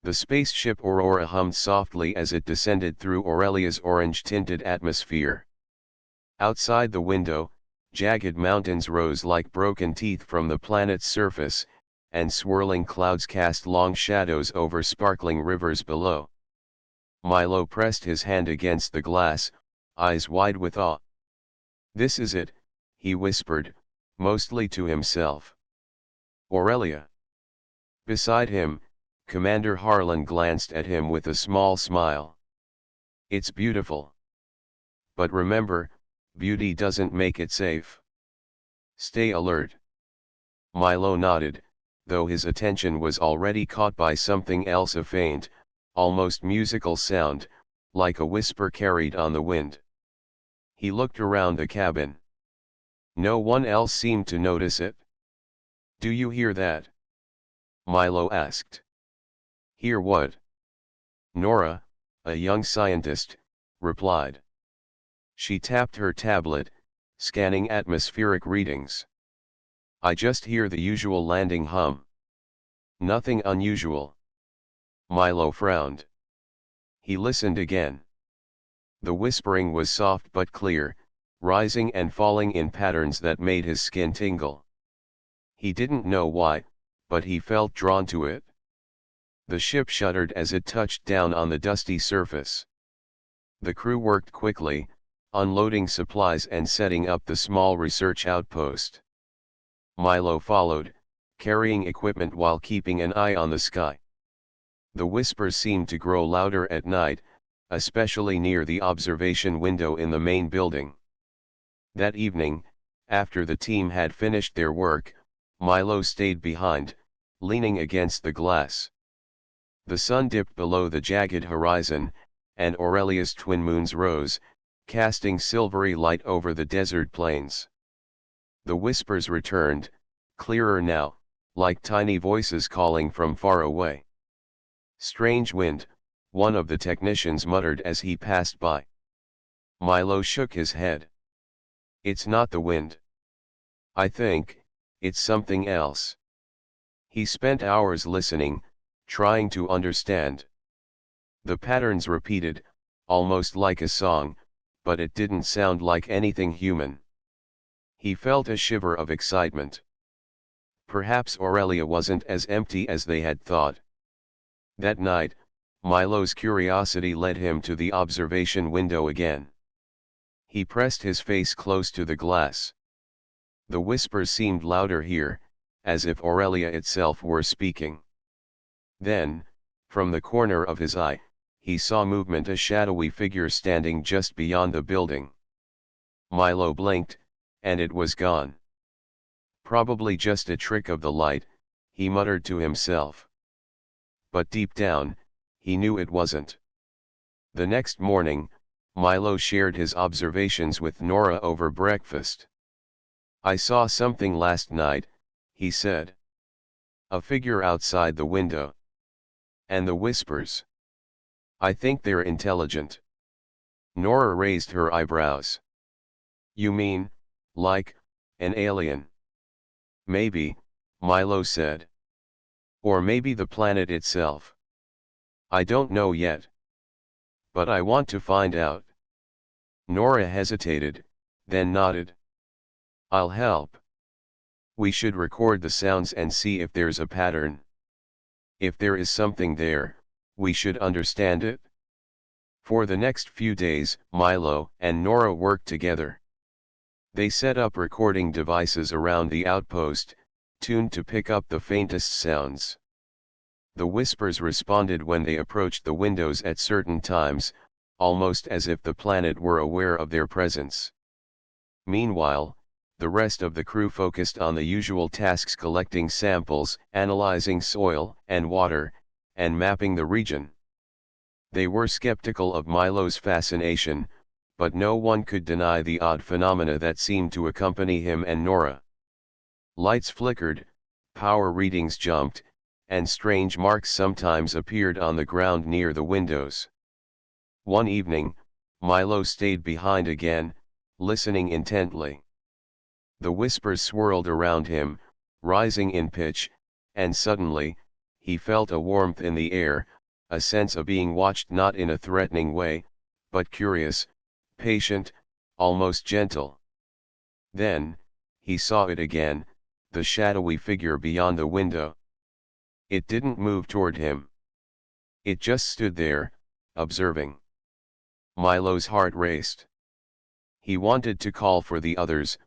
The spaceship Aurora hummed softly as it descended through Aurelia's orange-tinted atmosphere. Outside the window, jagged mountains rose like broken teeth from the planet's surface, and swirling clouds cast long shadows over sparkling rivers below. Milo pressed his hand against the glass, eyes wide with awe. "This is it," he whispered, mostly to himself. "Aurelia." Beside him, Commander Harlan glanced at him with a small smile. "It's beautiful. But remember, beauty doesn't make it safe. Stay alert." Milo nodded, though his attention was already caught by something else, a faint, almost musical sound, like a whisper carried on the wind. He looked around the cabin. No one else seemed to notice it. "Do you hear that?" Milo asked. "Hear what?" Nora, a young scientist, replied. She tapped her tablet, scanning atmospheric readings. "I just hear the usual landing hum. Nothing unusual." Milo frowned. He listened again. The whispering was soft but clear, rising and falling in patterns that made his skin tingle. He didn't know why, but he felt drawn to it. The ship shuddered as it touched down on the dusty surface. The crew worked quickly, unloading supplies and setting up the small research outpost. Milo followed, carrying equipment while keeping an eye on the sky. The whispers seemed to grow louder at night, especially near the observation window in the main building. That evening, after the team had finished their work, Milo stayed behind, leaning against the glass. The sun dipped below the jagged horizon, and Aurelia's twin moons rose, casting silvery light over the desert plains. The whispers returned, clearer now, like tiny voices calling from far away. "Strange wind," one of the technicians muttered as he passed by. Milo shook his head. "It's not the wind. I think it's something else." He spent hours listening, trying to understand. The patterns repeated, almost like a song, but it didn't sound like anything human. He felt a shiver of excitement. Perhaps Aurelia wasn't as empty as they had thought. That night, Milo's curiosity led him to the observation window again. He pressed his face close to the glass. The whispers seemed louder here, as if Aurelia itself were speaking. Then, from the corner of his eye, he saw movement, a shadowy figure standing just beyond the building. Milo blinked, and it was gone. "Probably just a trick of the light," he muttered to himself. But deep down, he knew it wasn't. The next morning, Milo shared his observations with Nora over breakfast. "I saw something last night," he said. "A figure outside the window. And the whispers. I think they're intelligent." Nora raised her eyebrows. "You mean, like, an alien?" "Maybe," Milo said. "Or maybe the planet itself. I don't know yet. But I want to find out." Nora hesitated, then nodded. "I'll help. We should record the sounds and see if there's a pattern. If there is something there, we should understand it." For the next few days, Milo and Nora worked together. They set up recording devices around the outpost, tuned to pick up the faintest sounds. The whispers responded when they approached the windows at certain times, almost as if the planet were aware of their presence. Meanwhile, the rest of the crew focused on the usual tasks: collecting samples, analyzing soil and water, and mapping the region. They were skeptical of Milo's fascination, but no one could deny the odd phenomena that seemed to accompany him and Nora. Lights flickered, power readings jumped, and strange marks sometimes appeared on the ground near the windows. One evening, Milo stayed behind again, listening intently. The whispers swirled around him, rising in pitch, and suddenly, he felt a warmth in the air, a sense of being watched, not in a threatening way, but curious, patient, almost gentle. Then, he saw it again, the shadowy figure beyond the window. It didn't move toward him. It just stood there, observing. Milo's heart raced. He wanted to call for the others,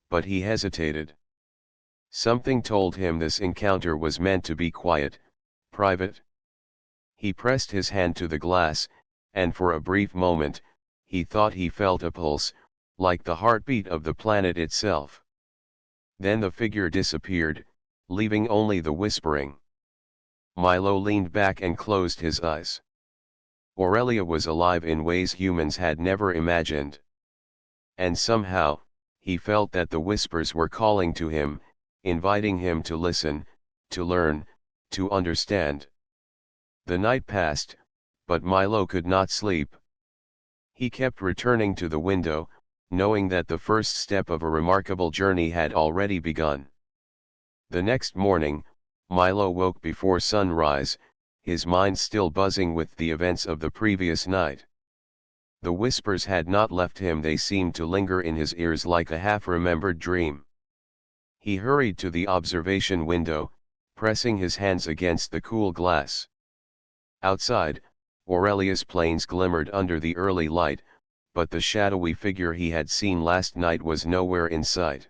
but he hesitated. Something told him this encounter was meant to be quiet, private. He pressed his hand to the glass, and for a brief moment, he thought he felt a pulse, like the heartbeat of the planet itself. Then the figure disappeared, leaving only the whispering. Milo leaned back and closed his eyes. Aurelia was alive in ways humans had never imagined. And somehow, he felt that the whispers were calling to him, inviting him to listen, to learn, to understand. The night passed, but Milo could not sleep. He kept returning to the window, knowing that the first step of a remarkable journey had already begun. The next morning, Milo woke before sunrise, his mind still buzzing with the events of the previous night. The whispers had not left him, they seemed to linger in his ears like a half-remembered dream. He hurried to the observation window, pressing his hands against the cool glass. Outside, Aurelia's planes glimmered under the early light, but the shadowy figure he had seen last night was nowhere in sight.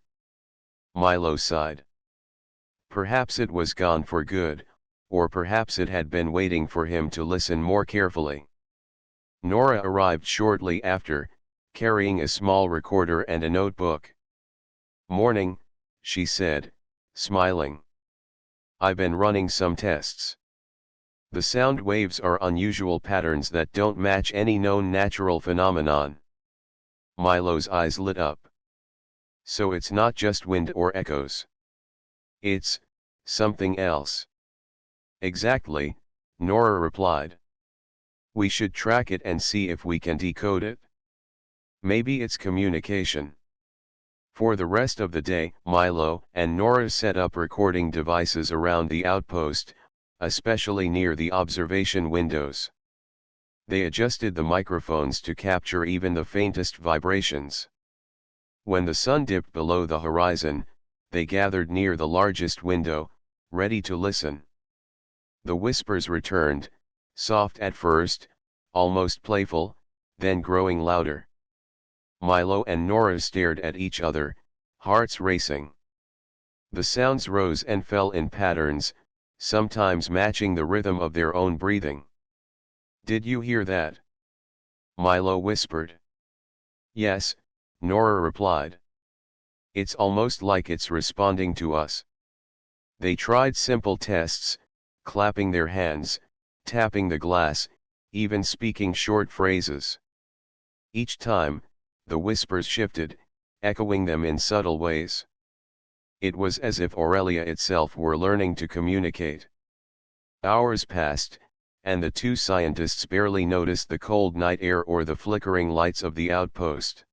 Milo sighed. Perhaps it was gone for good, or perhaps it had been waiting for him to listen more carefully. Nora arrived shortly after, carrying a small recorder and a notebook. "Morning," she said, smiling. "I've been running some tests. The sound waves are unusual patterns that don't match any known natural phenomenon." Milo's eyes lit up. "So it's not just wind or echoes. It's something else." "Exactly," Nora replied. "We should track it and see if we can decode it. Maybe it's communication." For the rest of the day, Milo and Nora set up recording devices around the outpost, especially near the observation windows. They adjusted the microphones to capture even the faintest vibrations. When the sun dipped below the horizon, they gathered near the largest window, ready to listen. The whispers returned, soft at first, almost playful, then growing louder. Milo and Nora stared at each other, hearts racing. The sounds rose and fell in patterns, sometimes matching the rhythm of their own breathing. "Did you hear that?" Milo whispered. "Yes," Nora replied. "It's almost like it's responding to us." They tried simple tests, clapping their hands, tapping the glass, even speaking short phrases. Each time, the whispers shifted, echoing them in subtle ways. It was as if Aurelia itself were learning to communicate. Hours passed, and the two scientists barely noticed the cold night air or the flickering lights of the outpost.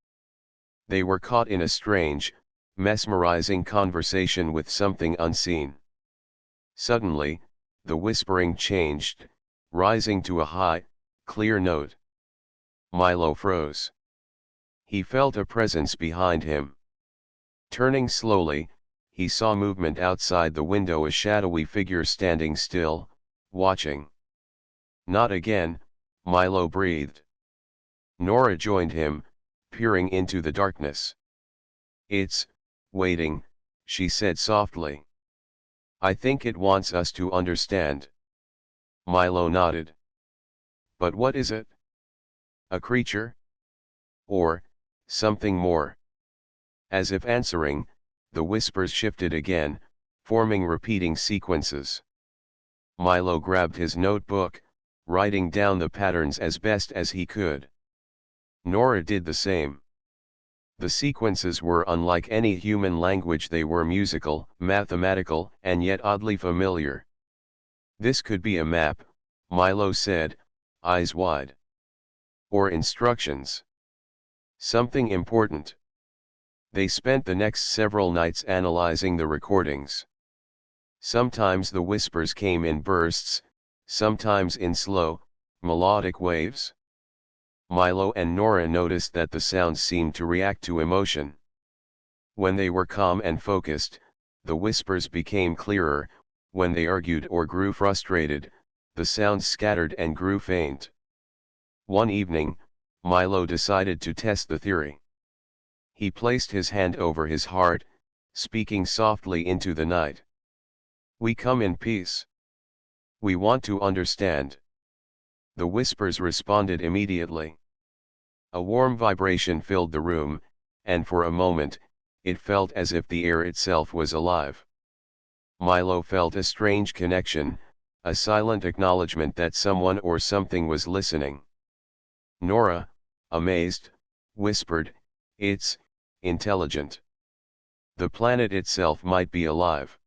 They were caught in a strange, mesmerizing conversation with something unseen. Suddenly, the whispering changed, rising to a high, clear note. Milo froze. He felt a presence behind him. Turning slowly, he saw movement outside the window, a shadowy figure standing still, watching. "Not again," Milo breathed. Nora joined him, peering into the darkness. "It's waiting," she said softly. "I think it wants us to understand." Milo nodded. "But what is it? A creature? Or something more?" As if answering, the whispers shifted again, forming repeating sequences. Milo grabbed his notebook, writing down the patterns as best as he could. Nora did the same. The sequences were unlike any human language. They were musical, mathematical, and yet oddly familiar. "This could be a map," Milo said, eyes wide. "Or instructions. Something important." They spent the next several nights analyzing the recordings. Sometimes the whispers came in bursts, sometimes in slow, melodic waves. Milo and Nora noticed that the sounds seemed to react to emotion. When they were calm and focused, the whispers became clearer; when they argued or grew frustrated, the sounds scattered and grew faint. One evening, Milo decided to test the theory. He placed his hand over his heart, speaking softly into the night. "We come in peace. We want to understand." The whispers responded immediately. A warm vibration filled the room, and for a moment, it felt as if the air itself was alive. Milo felt a strange connection, a silent acknowledgement that someone or something was listening. Nora, amazed, whispered, "It's intelligent. The planet itself might be alive."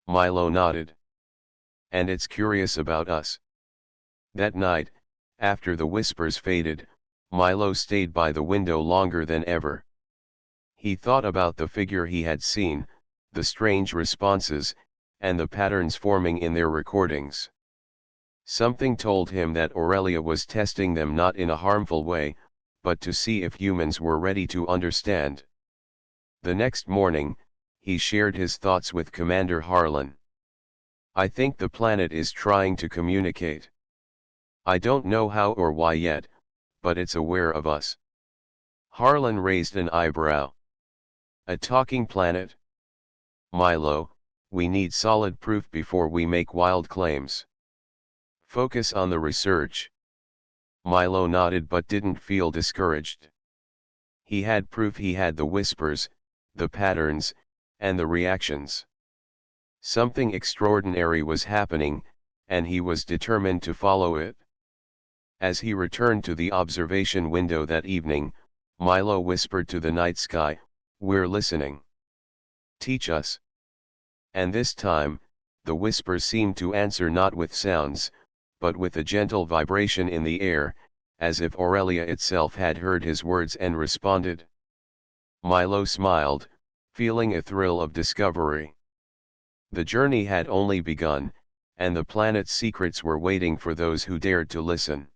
Milo nodded. "And it's curious about us." That night, after the whispers faded, Milo stayed by the window longer than ever. He thought about the figure he had seen, the strange responses, and the patterns forming in their recordings. Something told him that Aurelia was testing them not in a harmful way, but to see if humans were ready to understand. The next morning, he shared his thoughts with Commander Harlan. "I think the planet is trying to communicate. I don't know how or why yet, but it's aware of us." Harlan raised an eyebrow. "A talking planet? Milo, we need solid proof before we make wild claims. Focus on the research." Milo nodded but didn't feel discouraged. He had proof. He had the whispers, the patterns, and the reactions. Something extraordinary was happening, and he was determined to follow it. As he returned to the observation window that evening, Milo whispered to the night sky, "We're listening. Teach us." And this time, the whisper seemed to answer not with sounds, but with a gentle vibration in the air, as if Aurelia itself had heard his words and responded. Milo smiled, feeling a thrill of discovery. The journey had only begun, and the planet's secrets were waiting for those who dared to listen.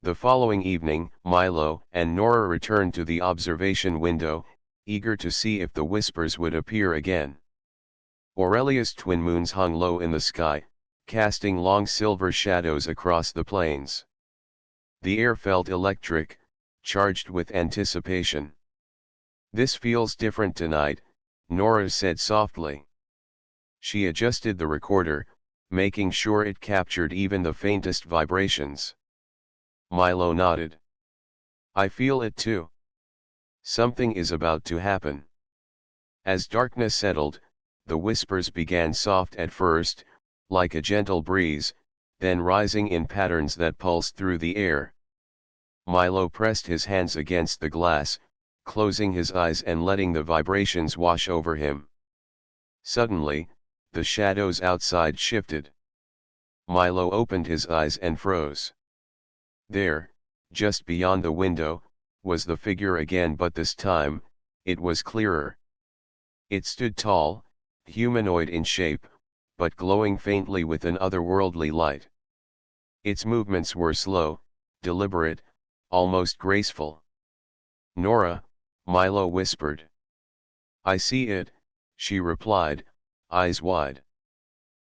The following evening, Milo and Nora returned to the observation window, eager to see if the whispers would appear again. Aurelia's twin moons hung low in the sky, casting long silver shadows across the plains. The air felt electric, charged with anticipation. "This feels different tonight," Nora said softly. She adjusted the recorder, making sure it captured even the faintest vibrations. Milo nodded. "I feel it too. Something is about to happen." As darkness settled, the whispers began soft at first, like a gentle breeze, then rising in patterns that pulsed through the air. Milo pressed his hands against the glass, closing his eyes and letting the vibrations wash over him. Suddenly, the shadows outside shifted. Milo opened his eyes and froze. There, just beyond the window, was the figure again, but this time, it was clearer. It stood tall, humanoid in shape, but glowing faintly with an otherworldly light. Its movements were slow, deliberate, almost graceful. "Nora," Milo whispered. "I see it," she replied, eyes wide.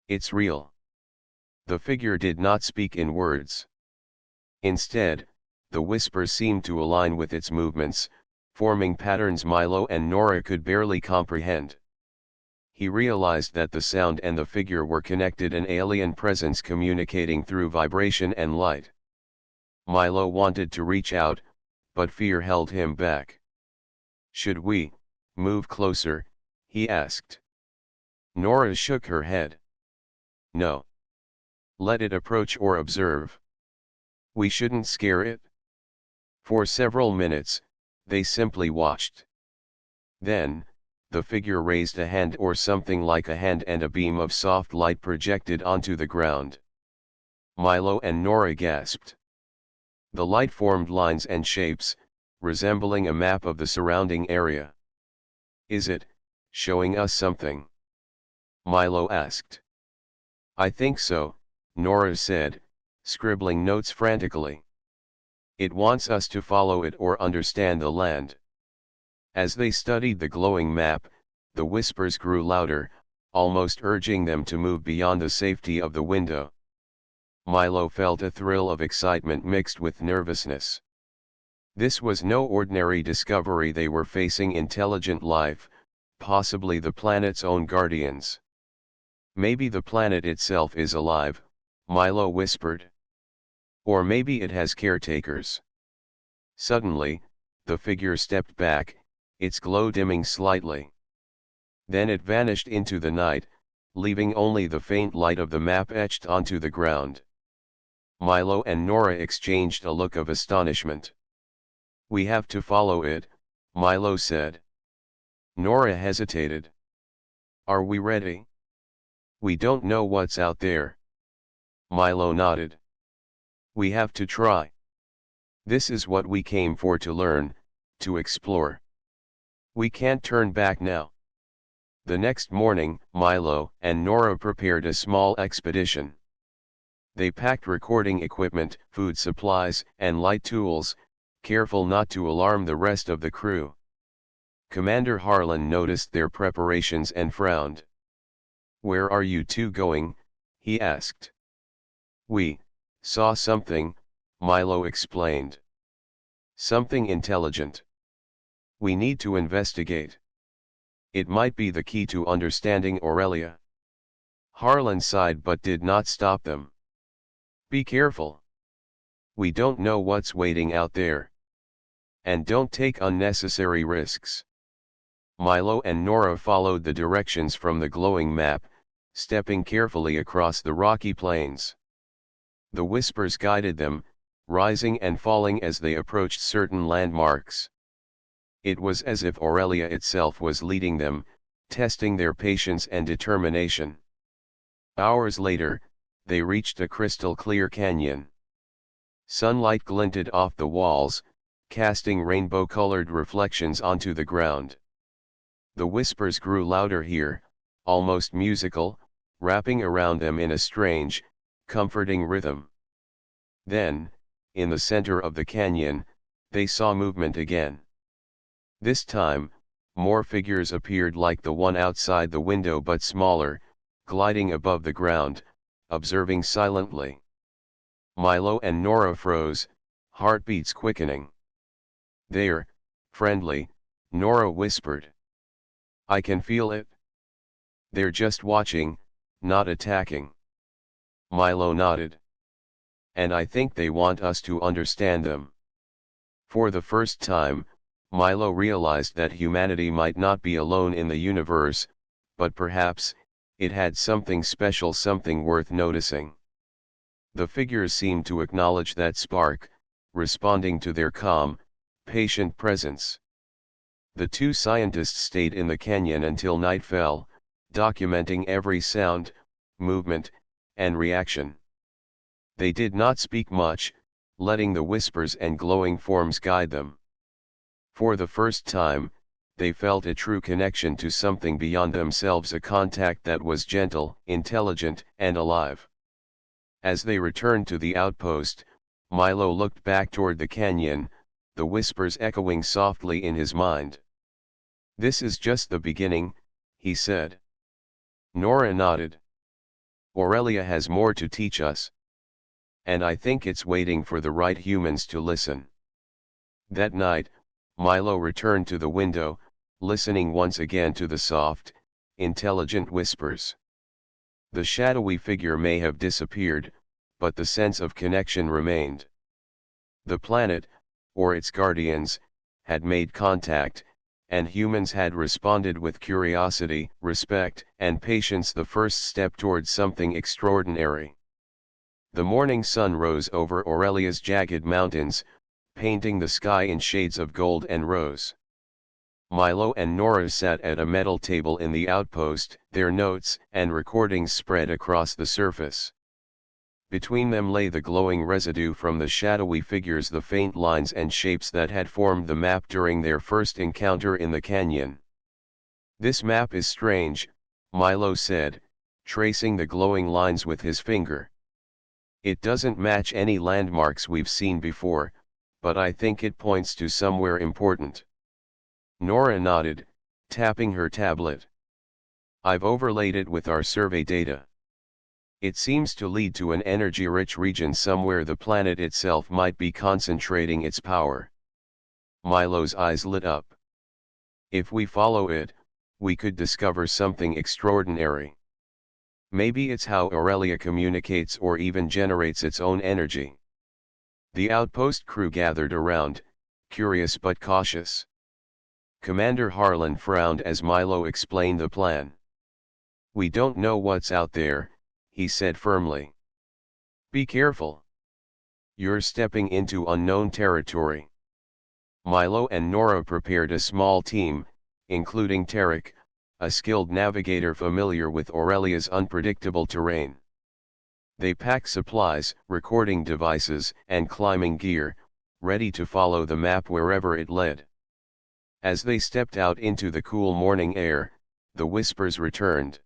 "It's real." The figure did not speak in words. Instead, the whispers seemed to align with its movements, forming patterns Milo and Nora could barely comprehend. He realized that the sound and the figure were connected, an alien presence communicating through vibration and light. Milo wanted to reach out, but fear held him back. "Should we move closer?" he asked. Nora shook her head. "No. Let it approach or observe. We shouldn't scare it." For several minutes, they simply watched. Then, the figure raised a hand, or something like a hand, and a beam of soft light projected onto the ground. Milo and Nora gasped. The light formed lines and shapes, resembling a map of the surrounding area. "Is it showing us something?" Milo asked. I think so, Nora said, scribbling notes frantically. It wants us to follow it or understand the land. As they studied the glowing map, the whispers grew louder, almost urging them to move beyond the safety of the window. Milo felt a thrill of excitement mixed with nervousness. This was no ordinary discovery. They were facing intelligent life, possibly the planet's own guardians. Maybe the planet itself is alive, Milo whispered. Or maybe it has caretakers. Suddenly, the figure stepped back, its glow dimming slightly. Then it vanished into the night, leaving only the faint light of the map etched onto the ground. Milo and Nora exchanged a look of astonishment. We have to follow it, Milo said. Nora hesitated. Are we ready? We don't know what's out there. Milo nodded. We have to try. This is what we came for, to learn, to explore. We can't turn back now. The next morning, Milo and Nora prepared a small expedition. They packed recording equipment, food supplies, and light tools, careful not to alarm the rest of the crew. Commander Harlan noticed their preparations and frowned. Where are you two going? He asked. We saw something, Milo explained. Something intelligent. We need to investigate. It might be the key to understanding Aurelia. Harlan sighed but did not stop them. Be careful. We don't know what's waiting out there. And don't take unnecessary risks. Milo and Nora followed the directions from the glowing map, stepping carefully across the rocky plains. The whispers guided them, rising and falling as they approached certain landmarks. It was as if Aurelia itself was leading them, testing their patience and determination. Hours later, they reached a crystal-clear canyon. Sunlight glinted off the walls, casting rainbow-colored reflections onto the ground. The whispers grew louder here, almost musical, wrapping around them in a strange, comforting rhythm. Then, in the center of the canyon, they saw movement again. This time, more figures appeared like the one outside the window but smaller, gliding above the ground, observing silently. Milo and Nora froze, heartbeats quickening. There, friendly, Nora whispered. I can feel it. They're just watching, not attacking. Milo nodded. And I think they want us to understand them. For the first time, Milo realized that humanity might not be alone in the universe, but perhaps, it had something special, something worth noticing. The figures seemed to acknowledge that spark, responding to their calm, patient presence. The two scientists stayed in the canyon until night fell, documenting every sound, movement, and reaction. They did not speak much, letting the whispers and glowing forms guide them. For the first time, they felt a true connection to something beyond themselves, a contact that was gentle, intelligent, and alive. As they returned to the outpost, Milo looked back toward the canyon, the whispers echoing softly in his mind. This is just the beginning, he said. Nora nodded. Aurelia has more to teach us. And I think it's waiting for the right humans to listen. That night, Milo returned to the window, listening once again to the soft, intelligent whispers. The shadowy figure may have disappeared, but the sense of connection remained. The planet, or its guardians, had made contact, and humans had responded with curiosity, respect, and patience, the first step towards something extraordinary. The morning sun rose over Aurelia's jagged mountains, painting the sky in shades of gold and rose. Milo and Nora sat at a metal table in the outpost, their notes and recordings spread across the surface. Between them lay the glowing residue from the shadowy figures, the faint lines and shapes that had formed the map during their first encounter in the canyon. This map is strange, Milo said, tracing the glowing lines with his finger. It doesn't match any landmarks we've seen before, but I think it points to somewhere important. Nora nodded, tapping her tablet. I've overlaid it with our survey data. It seems to lead to an energy-rich region somewhere the planet itself might be concentrating its power. Milo's eyes lit up. If we follow it, we could discover something extraordinary. Maybe it's how Aurelia communicates or even generates its own energy. The outpost crew gathered around, curious but cautious. Commander Harlan frowned as Milo explained the plan. We don't know what's out there, he said firmly. Be careful. You're stepping into unknown territory. Milo and Nora prepared a small team, including Tarek, a skilled navigator familiar with Aurelia's unpredictable terrain. They packed supplies, recording devices, and climbing gear, ready to follow the map wherever it led. As they stepped out into the cool morning air, the whispers returned.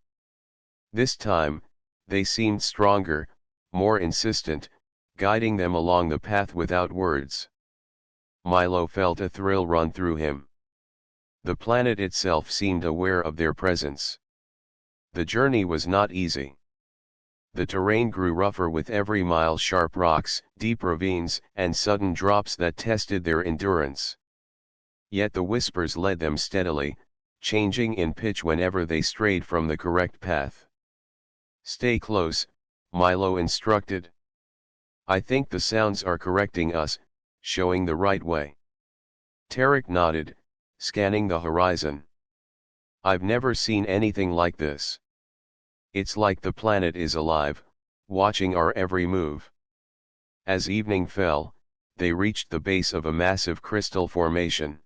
This time, they seemed stronger, more insistent, guiding them along the path without words. Milo felt a thrill run through him. The planet itself seemed aware of their presence. The journey was not easy. The terrain grew rougher with every mile, sharp rocks, deep ravines, and sudden drops that tested their endurance. Yet the whispers led them steadily, changing in pitch whenever they strayed from the correct path. Stay close, Milo instructed. I think the sounds are correcting us, showing the right way. Tarek nodded, scanning the horizon. I've never seen anything like this. It's like the planet is alive, watching our every move. As evening fell, they reached the base of a massive crystal formation.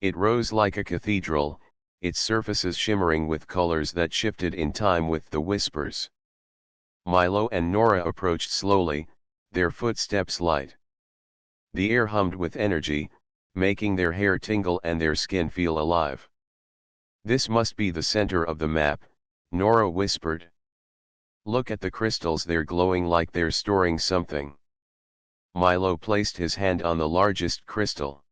It rose like a cathedral, its surfaces shimmering with colors that shifted in time with the whispers. Milo and Nora approached slowly, their footsteps light. The air hummed with energy, making their hair tingle and their skin feel alive. This must be the center of the map, Nora whispered. Look at the crystals, they're glowing like they're storing something. Milo placed his hand on the largest crystal.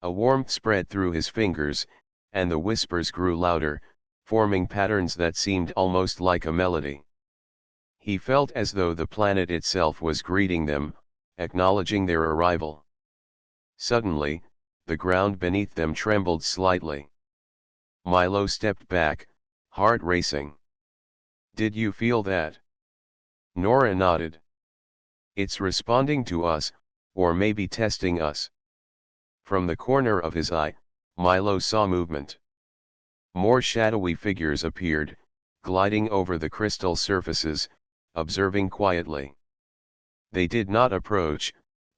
A warmth spread through his fingers, and the whispers grew louder, forming patterns that seemed almost like a melody. He felt as though the planet itself was greeting them, acknowledging their arrival. Suddenly, the ground beneath them trembled slightly. Milo stepped back, heart racing. Did you feel that? Nora nodded. It's responding to us, or maybe testing us. From the corner of his eye, Milo saw movement. More shadowy figures appeared, gliding over the crystal surfaces, observing quietly. They did not approach,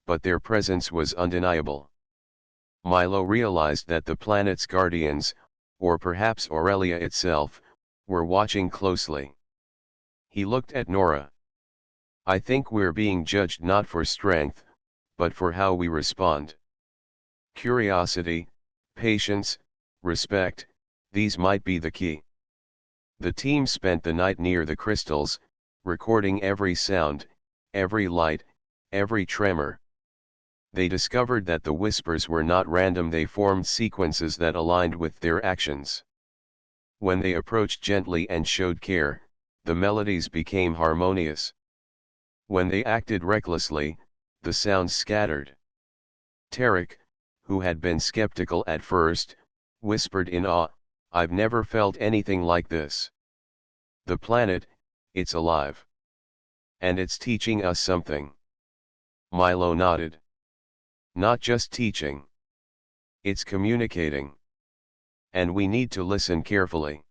but their presence was undeniable. Milo realized that the planet's guardians, or perhaps Aurelia itself, were watching closely. He looked at Nora. I think we're being judged not for strength, but for how we respond. Curiosity, patience, respect, these might be the key. The team spent the night near the crystals, recording every sound, every light, every tremor. They discovered that the whispers were not random, they formed sequences that aligned with their actions. When they approached gently and showed care, the melodies became harmonious. When they acted recklessly, the sounds scattered. Tarek, who had been skeptical at first, whispered in awe, I've never felt anything like this. The planet, it's alive. And it's teaching us something. Milo nodded. Not just teaching. It's communicating. And we need to listen carefully.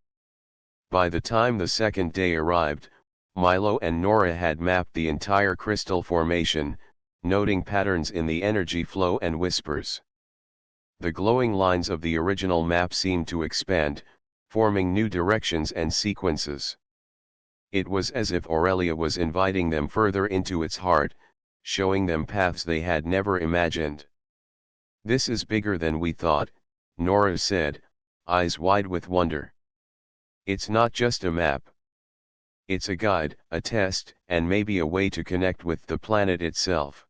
By the time the second day arrived, Milo and Nora had mapped the entire crystal formation, noting patterns in the energy flow and whispers. The glowing lines of the original map seemed to expand, forming new directions and sequences. It was as if Aurelia was inviting them further into its heart, showing them paths they had never imagined. This is bigger than we thought, Nora said, eyes wide with wonder. It's not just a map. It's a guide, a test, and maybe a way to connect with the planet itself.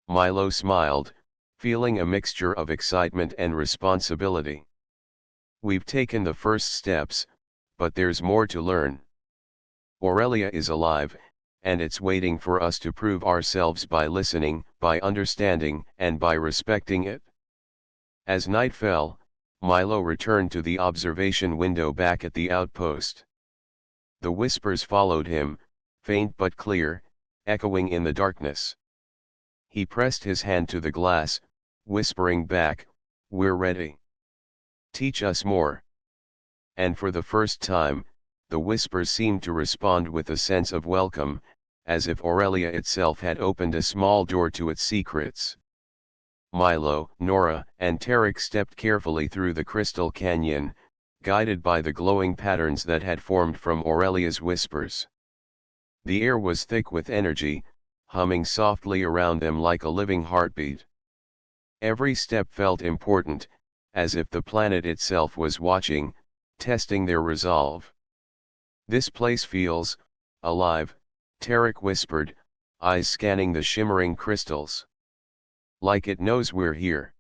Milo smiled, feeling a mixture of excitement and responsibility. We've taken the first steps, but there's more to learn. Aurelia is alive, and it's waiting for us to prove ourselves by listening, by understanding, and by respecting it. As night fell, Milo returned to the observation window back at the outpost. The whispers followed him, faint but clear, echoing in the darkness. He pressed his hand to the glass, whispering back, "We're ready. Teach us more." And for the first time, the whispers seemed to respond with a sense of welcome, as if Aurelia itself had opened a small door to its secrets. Milo, Nora, and Tarek stepped carefully through the crystal canyon, guided by the glowing patterns that had formed from Aurelia's whispers. The air was thick with energy, humming softly around them like a living heartbeat. Every step felt important, as if the planet itself was watching, testing their resolve. "This place feels alive," Tarek whispered, eyes scanning the shimmering crystals. "Like it knows we're here."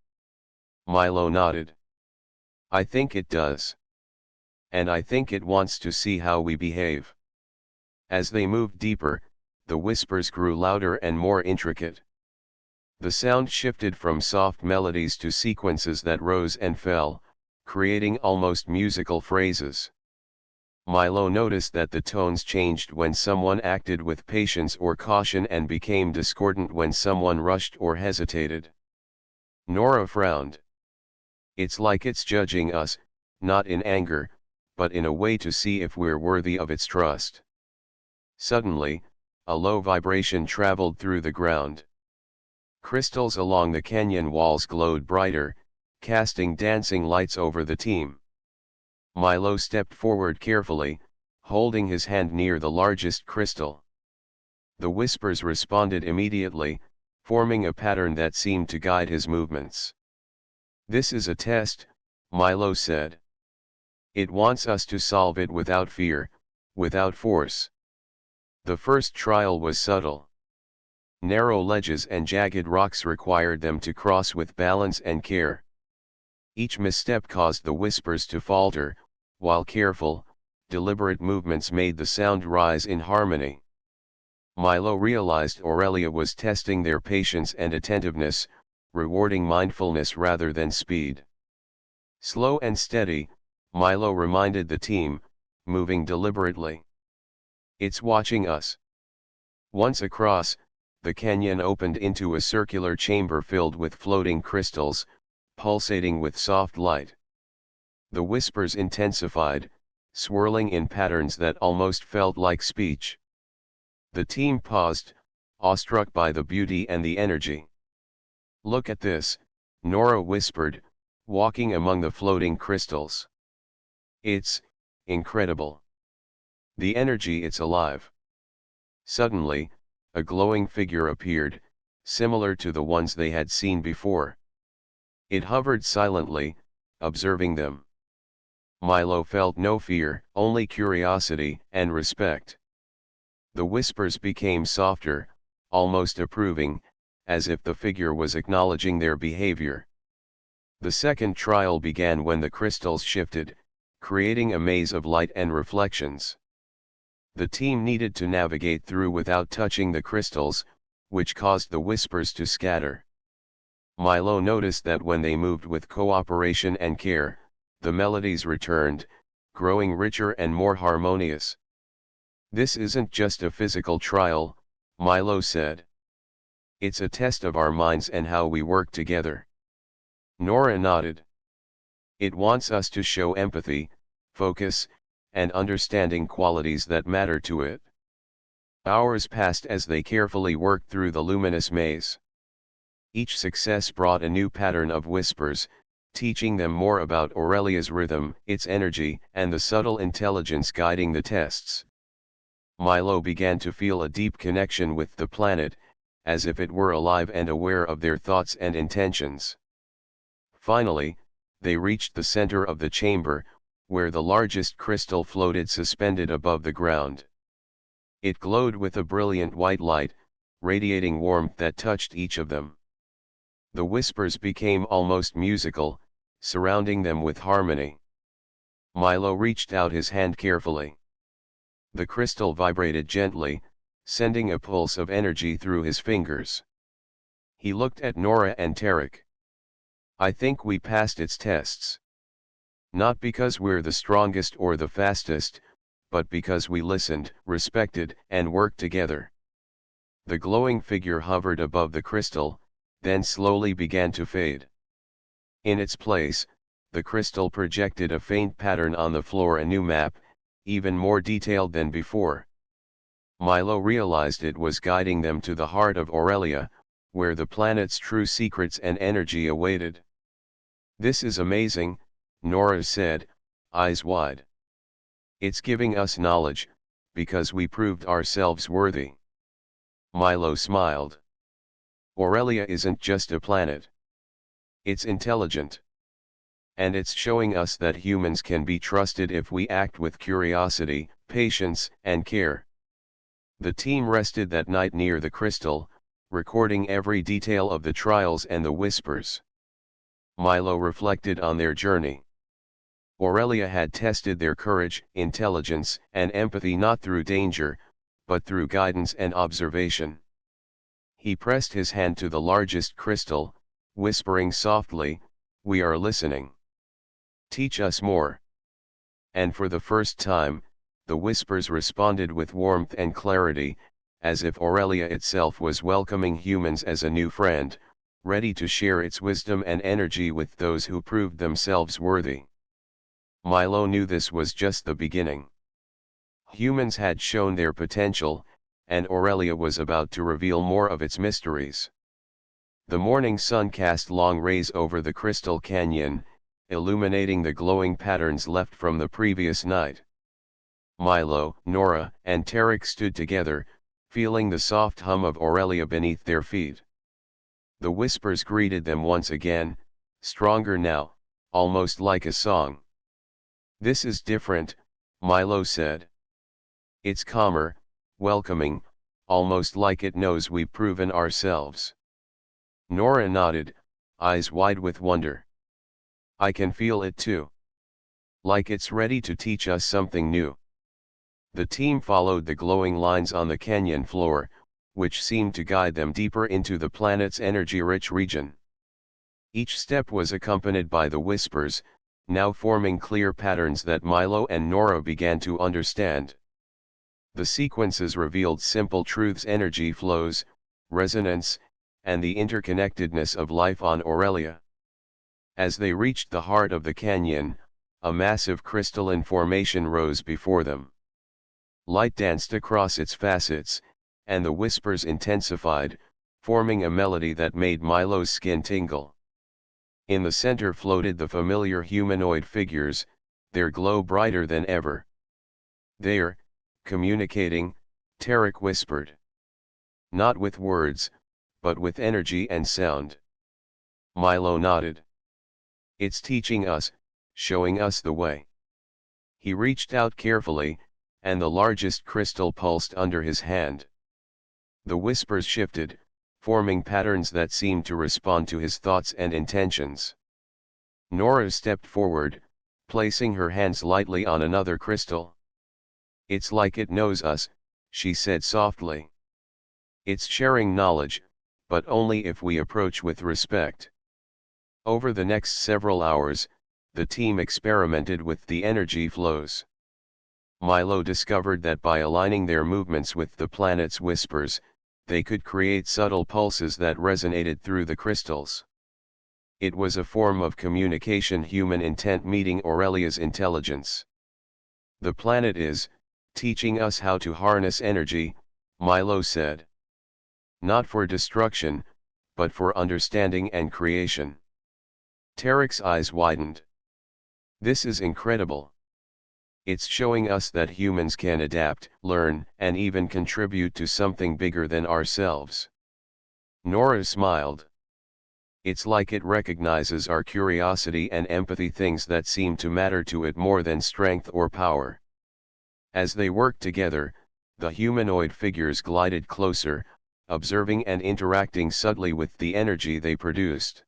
Milo nodded. "I think it does. And I think it wants to see how we behave." As they moved deeper, the whispers grew louder and more intricate. The sound shifted from soft melodies to sequences that rose and fell, creating almost musical phrases. Milo noticed that the tones changed when someone acted with patience or caution and became discordant when someone rushed or hesitated. Nora frowned. "It's like it's judging us, not in anger, but in a way to see if we're worthy of its trust." Suddenly, a low vibration traveled through the ground. Crystals along the canyon walls glowed brighter, casting dancing lights over the team. Milo stepped forward carefully, holding his hand near the largest crystal. The whispers responded immediately, forming a pattern that seemed to guide his movements. "This is a test," Milo said. "It wants us to solve it without fear, without force." The first trial was subtle. Narrow ledges and jagged rocks required them to cross with balance and care. Each misstep caused the whispers to falter, while careful, deliberate movements made the sound rise in harmony. Milo realized Aurelia was testing their patience and attentiveness, rewarding mindfulness rather than speed. Slow and steady, Milo reminded the team, moving deliberately. "It's watching us." Once across, the canyon opened into a circular chamber filled with floating crystals, pulsating with soft light. The whispers intensified, swirling in patterns that almost felt like speech. The team paused, awestruck by the beauty and the energy. "Look at this," Nora whispered, walking among the floating crystals. "It's incredible. The energy, it's alive." Suddenly, a glowing figure appeared, similar to the ones they had seen before. It hovered silently, observing them. Milo felt no fear, only curiosity and respect. The whispers became softer, almost approving, as if the figure was acknowledging their behavior. The second trial began when the crystals shifted, creating a maze of light and reflections. The team needed to navigate through without touching the crystals, which caused the whispers to scatter. Milo noticed that when they moved with cooperation and care, the melodies returned, growing richer and more harmonious. "This isn't just a physical trial," Milo said. "It's a test of our minds and how we work together." Nora nodded. "It wants us to show empathy, focus, and understanding, qualities that matter to it." Hours passed as they carefully worked through the luminous maze. Each success brought a new pattern of whispers, teaching them more about Aurelia's rhythm, its energy, and the subtle intelligence guiding the tests. Milo began to feel a deep connection with the planet, as if it were alive and aware of their thoughts and intentions. Finally, they reached the center of the chamber, where the largest crystal floated suspended above the ground. It glowed with a brilliant white light, radiating warmth that touched each of them. The whispers became almost musical, surrounding them with harmony. Milo reached out his hand carefully. The crystal vibrated gently, sending a pulse of energy through his fingers. He looked at Nora and Tarek. I think we passed its tests. Not because we're the strongest or the fastest, but because we listened, respected, and worked together. The glowing figure hovered above the crystal, then slowly began to fade. In its place, the crystal projected a faint pattern on the floor, a new map, even more detailed than before. Milo realized it was guiding them to the heart of Aurelia, where the planet's true secrets and energy awaited. This is amazing, Nora said, eyes wide. It's giving us knowledge, because we proved ourselves worthy. Milo smiled. Aurelia isn't just a planet. It's intelligent. And it's showing us that humans can be trusted if we act with curiosity, patience, and care. The team rested that night near the crystal, recording every detail of the trials and the whispers. Milo reflected on their journey. Aurelia had tested their courage, intelligence, and empathy not through danger, but through guidance and observation. He pressed his hand to the largest crystal, whispering softly, "We are listening. Teach us more." And for the first time, the whispers responded with warmth and clarity, as if Aurelia itself was welcoming humans as a new friend, ready to share its wisdom and energy with those who proved themselves worthy. Milo knew this was just the beginning. Humans had shown their potential, and Aurelia was about to reveal more of its mysteries. The morning sun cast long rays over the crystal canyon, illuminating the glowing patterns left from the previous night. Milo, Nora, and Tarek stood together, feeling the soft hum of Aurelia beneath their feet. The whispers greeted them once again, stronger now, almost like a song. "This is different," Milo said. "It's calmer, welcoming, almost like it knows we've proven ourselves." Nora nodded, eyes wide with wonder. "I can feel it too. Like it's ready to teach us something new." The team followed the glowing lines on the canyon floor, which seemed to guide them deeper into the planet's energy-rich region. Each step was accompanied by the whispers, now forming clear patterns that Milo and Nora began to understand. The sequences revealed simple truths: energy flows, resonance, and the interconnectedness of life on Aurelia. As they reached the heart of the canyon, a massive crystalline formation rose before them. Light danced across its facets, and the whispers intensified, forming a melody that made Milo's skin tingle. In the center floated the familiar humanoid figures, their glow brighter than ever. "They're communicating," Tarek whispered. "Not with words, but with energy and sound." Milo nodded. "It's teaching us, showing us the way." He reached out carefully, and the largest crystal pulsed under his hand. The whispers shifted, forming patterns that seemed to respond to his thoughts and intentions. Nora stepped forward, placing her hands lightly on another crystal. "It's like it knows us," she said softly. "It's sharing knowledge, but only if we approach with respect." Over the next several hours, the team experimented with the energy flows. Milo discovered that by aligning their movements with the planet's whispers, they could create subtle pulses that resonated through the crystals. It was a form of communication, human intent meeting Aurelia's intelligence. "The planet is teaching us how to harness energy," Milo said. "Not for destruction, but for understanding and creation." Tarek's eyes widened. "This is incredible. It's showing us that humans can adapt, learn, and even contribute to something bigger than ourselves." Nora smiled. "It's like it recognizes our curiosity and empathy, things that seem to matter to it more than strength or power." As they worked together, The humanoid figures glided closer, observing and interacting subtly with the energy they produced.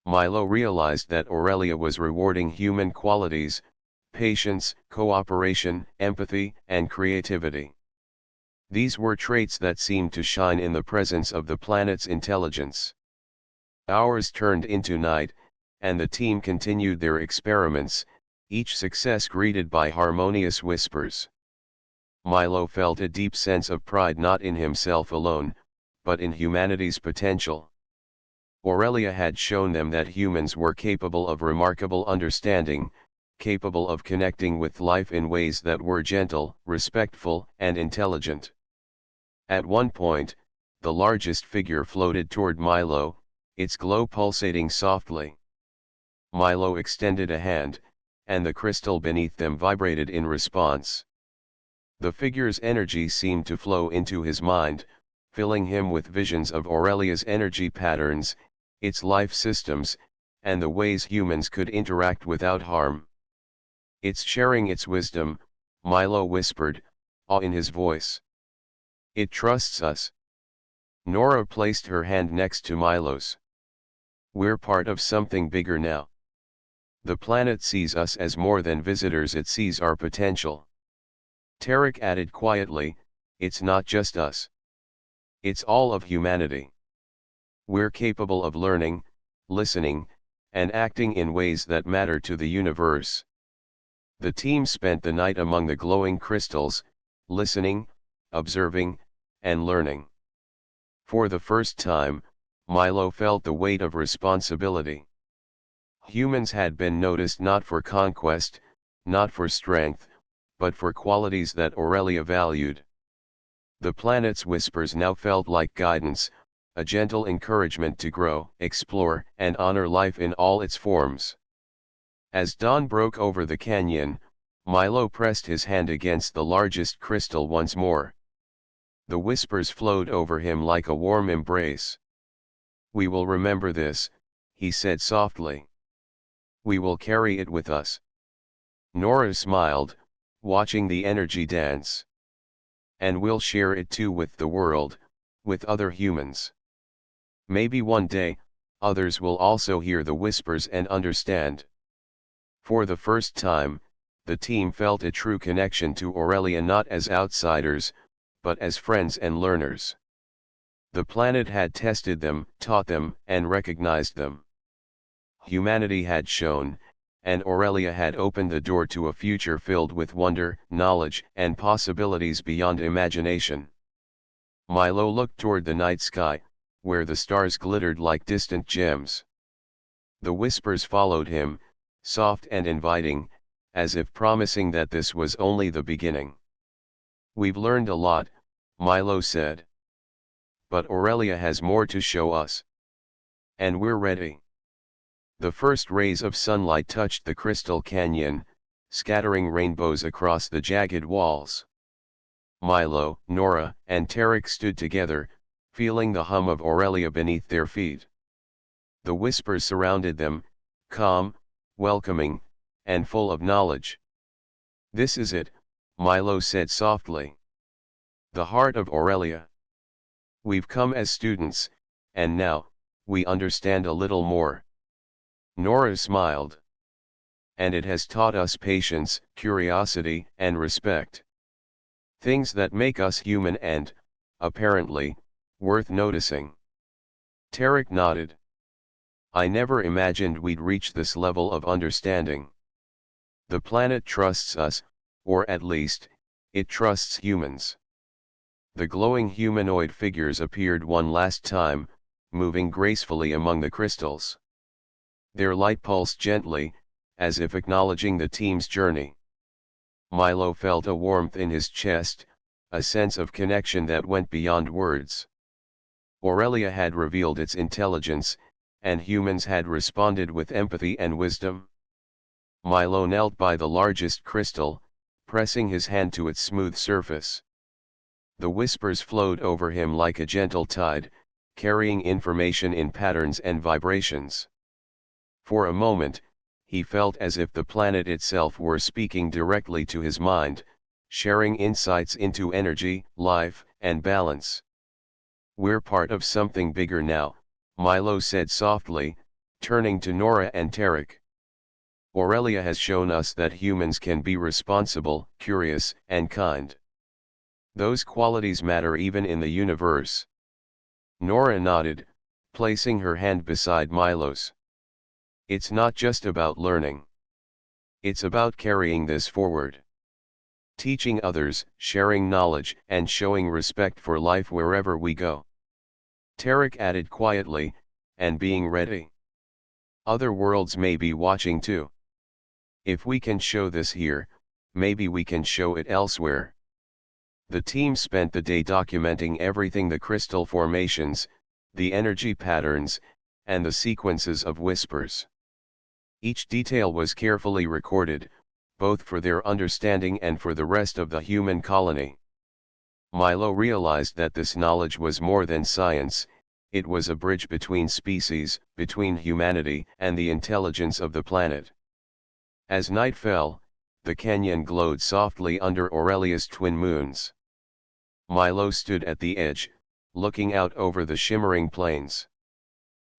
Milo realized that Aurelia was rewarding human qualities: patience, cooperation, empathy, and creativity. These were traits that seemed to shine in the presence of the planet's intelligence. Hours turned into night, and the team continued their experiments, each success greeted by harmonious whispers. Milo felt a deep sense of pride not in himself alone, but in humanity's potential. Aurelia had shown them that humans were capable of remarkable understanding, capable of connecting with life in ways that were gentle, respectful, and intelligent. At one point, the largest figure floated toward Milo, its glow pulsating softly. Milo extended a hand, and the crystal beneath them vibrated in response. The figure's energy seemed to flow into his mind, filling him with visions of Aurelia's energy patterns, its life systems, and the ways humans could interact without harm. "It's sharing its wisdom," Milo whispered, awe in his voice. "It trusts us." Nora placed her hand next to Milo's. "We're part of something bigger now. The planet sees us as more than visitors, it sees our potential." Tarek added quietly, "It's not just us. It's all of humanity. We're capable of learning, listening, and acting in ways that matter to the universe." The team spent the night among the glowing crystals, listening, observing, and learning. For the first time, Milo felt the weight of responsibility. Humans had been noticed not for conquest, not for strength, but for qualities that Aurelia valued. The planet's whispers now felt like guidance, a gentle encouragement to grow, explore, and honor life in all its forms. As dawn broke over the canyon, Milo pressed his hand against the largest crystal once more. The whispers flowed over him like a warm embrace. "We will remember this," he said softly. "We will carry it with us." Nora smiled, watching the energy dance. "And we'll share it too with the world, with other humans. Maybe one day, others will also hear the whispers and understand." For the first time, the team felt a true connection to Aurelia, not as outsiders, but as friends and learners. The planet had tested them, taught them, and recognized them. Humanity had shown, and Aurelia had opened the door to a future filled with wonder, knowledge, and possibilities beyond imagination. Milo looked toward the night sky, where the stars glittered like distant gems. The whispers followed him, soft and inviting, as if promising that this was only the beginning. "We've learned a lot," Milo said. "But Aurelia has more to show us. And we're ready." The first rays of sunlight touched the crystal canyon, scattering rainbows across the jagged walls. Milo, Nora, and Tarek stood together, feeling the hum of Aurelia beneath their feet. The whispers surrounded them, calm, welcoming, and full of knowledge. "This is it," Milo said softly. "The heart of Aurelia. We've come as students, and now, we understand a little more." Nora smiled. "And it has taught us patience, curiosity, and respect. Things that make us human and, apparently, worth noticing." Tarek nodded. "I never imagined we'd reach this level of understanding. The planet trusts us, or at least, it trusts humans." The glowing humanoid figures appeared one last time, moving gracefully among the crystals. Their light pulsed gently, as if acknowledging the team's journey. Milo felt a warmth in his chest, a sense of connection that went beyond words. Aurelia had revealed its intelligence, and humans had responded with empathy and wisdom. Milo knelt by the largest crystal, pressing his hand to its smooth surface. The whispers flowed over him like a gentle tide, carrying information in patterns and vibrations. For a moment, he felt as if the planet itself were speaking directly to his mind, sharing insights into energy, life, and balance. We're part of something bigger now, Milo said softly, turning to Nora and Tarek. Aurelia has shown us that humans can be responsible, curious, and kind. Those qualities matter even in the universe. Nora nodded, placing her hand beside Milo's. It's not just about learning. It's about carrying this forward. Teaching others, sharing knowledge, and showing respect for life wherever we go. Tarek added quietly, and being ready. Other worlds may be watching too. If we can show this here, maybe we can show it elsewhere. The team spent the day documenting everything: the crystal formations, the energy patterns, and the sequences of whispers. Each detail was carefully recorded, both for their understanding and for the rest of the human colony. Milo realized that this knowledge was more than science, it was a bridge between species, between humanity and the intelligence of the planet. As night fell, the canyon glowed softly under Aurelia's twin moons. Milo stood at the edge, looking out over the shimmering plains.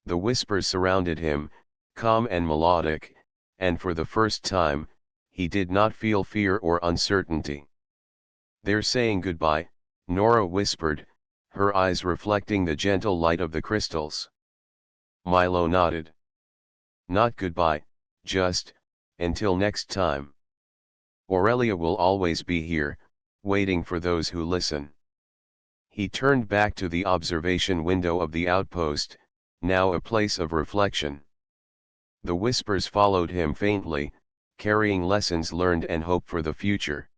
The whispers surrounded him, calm and melodic, and for the first time, he did not feel fear or uncertainty. "They're saying goodbye," Nora whispered, her eyes reflecting the gentle light of the crystals. Milo nodded. "Not goodbye, just, until next time. Aurelia will always be here, waiting for those who listen." He turned back to the observation window of the outpost, now a place of reflection. The whispers followed him faintly, carrying lessons learned and hope for the future.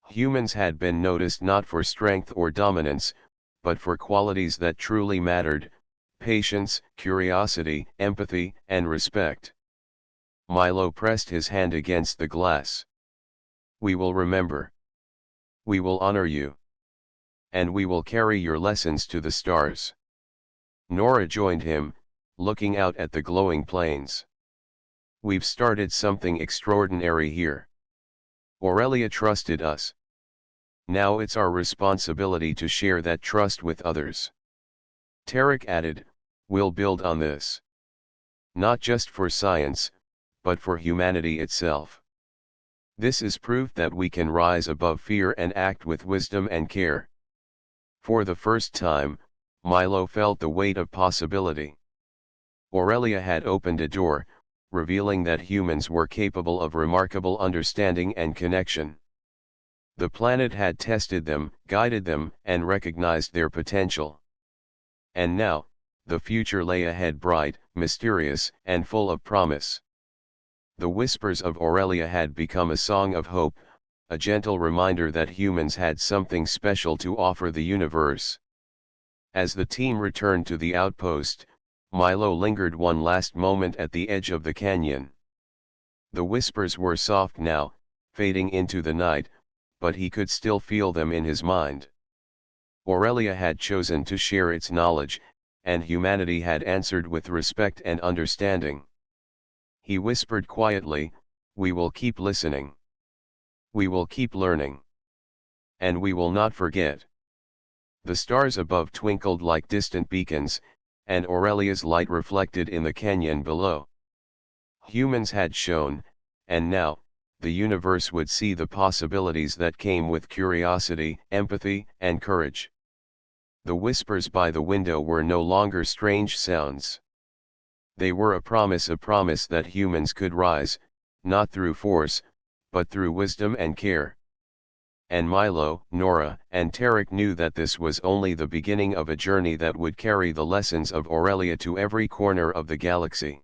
Humans had been noticed not for strength or dominance, but for qualities that truly mattered: patience, curiosity, empathy, and respect. Milo pressed his hand against the glass. "We will remember. We will honor you. And we will carry your lessons to the stars." Nora joined him, looking out at the glowing plains. "We've started something extraordinary here. Aurelia trusted us. Now it's our responsibility to share that trust with others." Tarek added, "We'll build on this. Not just for science, but for humanity itself. This is proof that we can rise above fear and act with wisdom and care." For the first time, Milo felt the weight of possibility. Aurelia had opened a door, revealing that humans were capable of remarkable understanding and connection. The planet had tested them, guided them, and recognized their potential. And now, the future lay ahead, bright, mysterious, and full of promise. The whispers of Aurelia had become a song of hope, a gentle reminder that humans had something special to offer the universe. As the team returned to the outpost, Milo lingered one last moment at the edge of the canyon. The whispers were soft now, fading into the night, but he could still feel them in his mind. Aurelia had chosen to share its knowledge, and humanity had answered with respect and understanding. He whispered quietly, "We will keep listening. We will keep learning. And we will not forget." The stars above twinkled like distant beacons, and Aurelia's light reflected in the canyon below. Humans had shown, and now, the universe would see the possibilities that came with curiosity, empathy, and courage. The whispers by the window were no longer strange sounds. They were a promise that humans could rise, not through force, but through wisdom and care. And Milo, Nora, and Tarek knew that this was only the beginning of a journey that would carry the lessons of Aurelia to every corner of the galaxy.